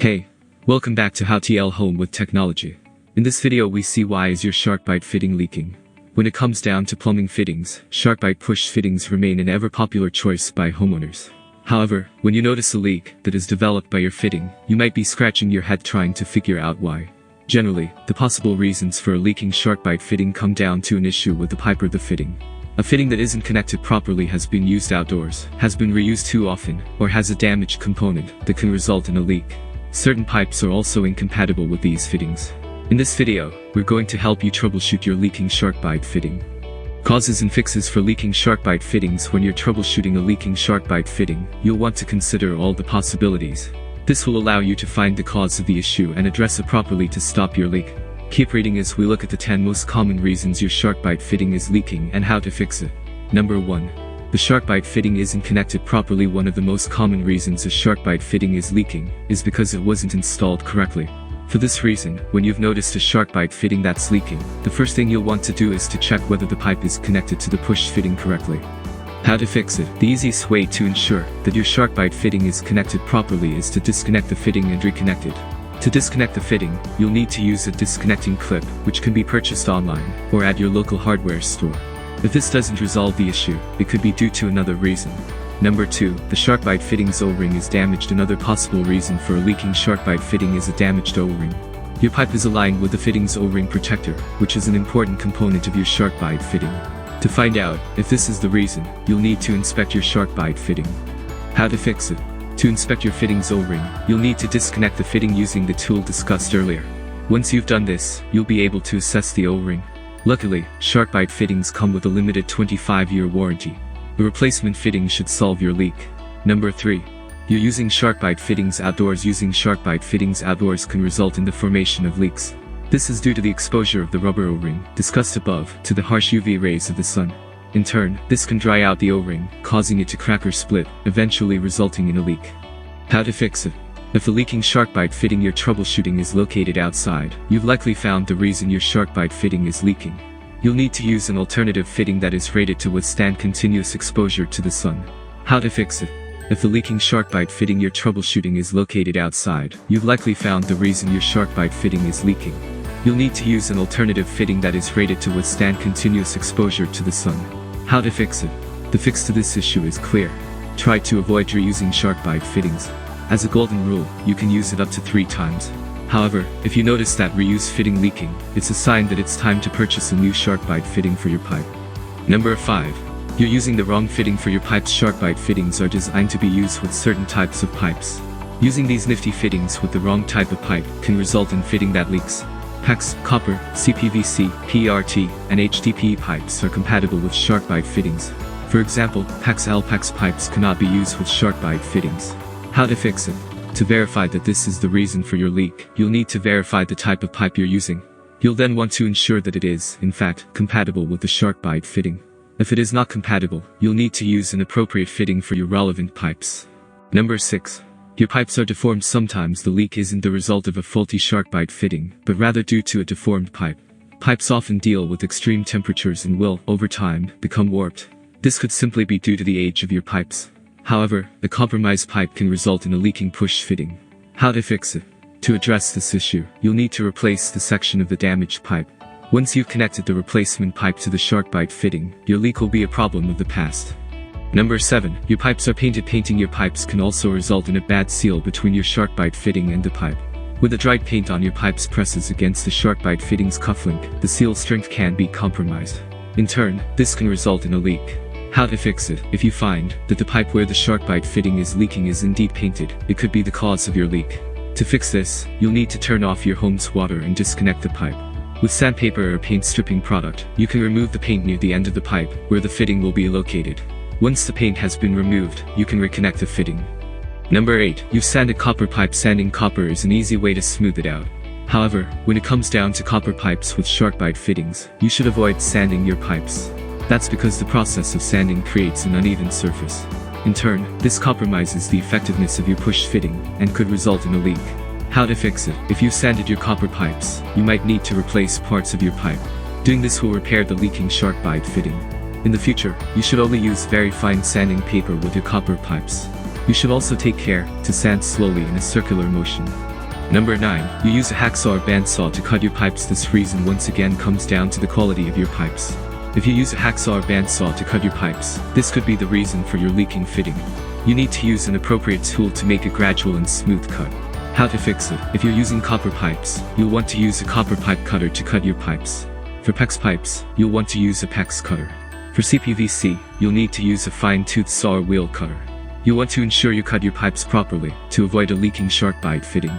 Hey, welcome back to How TL Home with Technology. In this video we see why is your SharkBite fitting leaking. When it comes down to plumbing fittings, SharkBite push fittings remain an ever-popular choice by homeowners. However, when you notice a leak that is developed by your fitting, you might be scratching your head trying to figure out why. Generally, the possible reasons for a leaking SharkBite fitting come down to an issue with the pipe or the fitting. A fitting that isn't connected properly has been used outdoors, has been reused too often, or has a damaged component that can result in a leak. Certain pipes are also incompatible with these fittings. In this video, we're going to help you troubleshoot your leaking SharkBite fitting. Causes and fixes for leaking SharkBite fittings. When you're troubleshooting a leaking SharkBite fitting, you'll want to consider all the possibilities. This will allow you to find the cause of the issue and address it properly to stop your leak. Keep reading as we look at the 10 most common reasons your SharkBite fitting is leaking and how to fix it. Number 1. The SharkBite fitting isn't connected properly. One of the most common reasons a SharkBite fitting is leaking is because it wasn't installed correctly. For this reason, when you've noticed a SharkBite fitting that's leaking, the first thing you'll want to do is to check whether the pipe is connected to the push fitting correctly. How to fix it? The easiest way to ensure that your SharkBite fitting is connected properly is to disconnect the fitting and reconnect it. To disconnect the fitting, you'll need to use a disconnecting clip, which can be purchased online or at your local hardware store. If this doesn't resolve the issue, it could be due to another reason. Number 2. The SharkBite fitting's O-ring is damaged. Another possible reason for a leaking SharkBite fitting is a damaged O-ring. Your pipe is aligned with the fitting's O-ring protector, which is an important component of your SharkBite fitting. To find out if this is the reason, you'll need to inspect your SharkBite fitting. How to fix it? To inspect your fitting's O-ring, you'll need to disconnect the fitting using the tool discussed earlier. Once you've done this, you'll be able to assess the O-ring. Luckily, SharkBite fittings come with a limited 25-year warranty. A replacement fitting should solve your leak. Number 3. You're using SharkBite fittings outdoors. Using SharkBite fittings outdoors can result in the formation of leaks. This is due to the exposure of the rubber O-ring, discussed above, to the harsh UV rays of the sun. In turn, this can dry out the O-ring, causing it to crack or split, eventually resulting in a leak. How to fix it? If the leaking SharkBite fitting you're troubleshooting is located outside, you've likely found the reason your SharkBite fitting is leaking. You'll need to use an alternative fitting that is rated to withstand continuous exposure to the sun. How to fix it? If the leaking SharkBite fitting you're troubleshooting is located outside, you've likely found the reason your SharkBite fitting is leaking. You'll need to use an alternative fitting that is rated to withstand continuous exposure to the sun. How to fix it? The fix to this issue is clear. Try to avoid reusing SharkBite fittings. As a golden rule, you can use it up to 3 times. However, if you notice that reused fitting leaking, it's a sign that it's time to purchase a new SharkBite fitting for your pipe. Number 5. You're using the wrong fitting for your pipes. SharkBite fittings are designed to be used with certain types of pipes. Using these nifty fittings with the wrong type of pipe can result in fitting that leaks. PEX, copper, CPVC, PRT, and HDPE pipes are compatible with SharkBite fittings. For example, PEX pipes cannot be used with SharkBite fittings. How to fix it? To verify that this is the reason for your leak, you'll need to verify the type of pipe you're using. You'll then want to ensure that it is, in fact, compatible with the SharkBite fitting. If it is not compatible, you'll need to use an appropriate fitting for your relevant pipes. Number 6. Your pipes are deformed. Sometimes the leak isn't the result of a faulty SharkBite fitting, but rather due to a deformed pipe. Pipes often deal with extreme temperatures and will, over time, become warped. This could simply be due to the age of your pipes. However, a compromised pipe can result in a leaking push fitting. How to fix it? To address this issue, you'll need to replace the section of the damaged pipe. Once you've connected the replacement pipe to the SharkBite fitting, your leak will be a problem of the past. Number 7. Your pipes are painted. Painting your pipes can also result in a bad seal between your SharkBite fitting and the pipe. With the dried paint on your pipes presses against the SharkBite fitting's cufflink, the seal strength can be compromised. In turn, this can result in a leak. How to fix it? If you find that the pipe where the SharkBite fitting is leaking is indeed painted, it could be the cause of your leak. To fix this, you'll need to turn off your home's water and disconnect the pipe. With sandpaper or paint stripping product, you can remove the paint near the end of the pipe, where the fitting will be located. Once the paint has been removed, you can reconnect the fitting. Number 8. You've sanded copper pipe. Sanding copper is an easy way to smooth it out. However, when it comes down to copper pipes with SharkBite fittings, you should avoid sanding your pipes. That's because the process of sanding creates an uneven surface. In turn, this compromises the effectiveness of your push fitting and could result in a leak. How to fix it? If you've sanded your copper pipes, you might need to replace parts of your pipe. Doing this will repair the leaking SharkBite fitting. In the future, you should only use very fine sanding paper with your copper pipes. You should also take care to sand slowly in a circular motion. Number 9. You use a hacksaw or bandsaw to cut your pipes. This reason once again comes down to the quality of your pipes. If you use a hacksaw or bandsaw to cut your pipes, this could be the reason for your leaking fitting. You need to use an appropriate tool to make a gradual and smooth cut. How to fix it? If you're using copper pipes, you'll want to use a copper pipe cutter to cut your pipes. For PEX pipes, you'll want to use a PEX cutter. For CPVC, you'll need to use a fine-tooth saw or wheel cutter. You'll want to ensure you cut your pipes properly to avoid a leaking SharkBite fitting.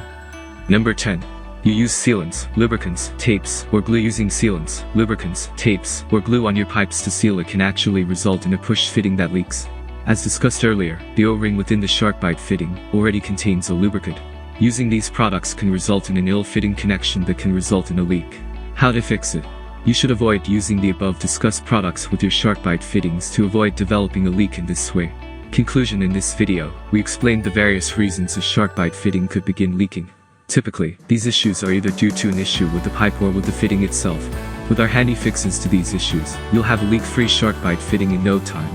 Number 10. You use sealants, lubricants, tapes, or glue. Using sealants, lubricants, tapes, or glue on your pipes to seal it can actually result in a push fitting that leaks. As discussed earlier, the O-ring within the SharkBite fitting already contains a lubricant. Using these products can result in an ill-fitting connection that can result in a leak. How to fix it? You should avoid using the above discussed products with your SharkBite fittings to avoid developing a leak in this way. Conclusion: in this video, we explained the various reasons a SharkBite fitting could begin leaking. Typically, these issues are either due to an issue with the pipe or with the fitting itself. With our handy fixes to these issues, you'll have a leak-free SharkBite fitting in no time.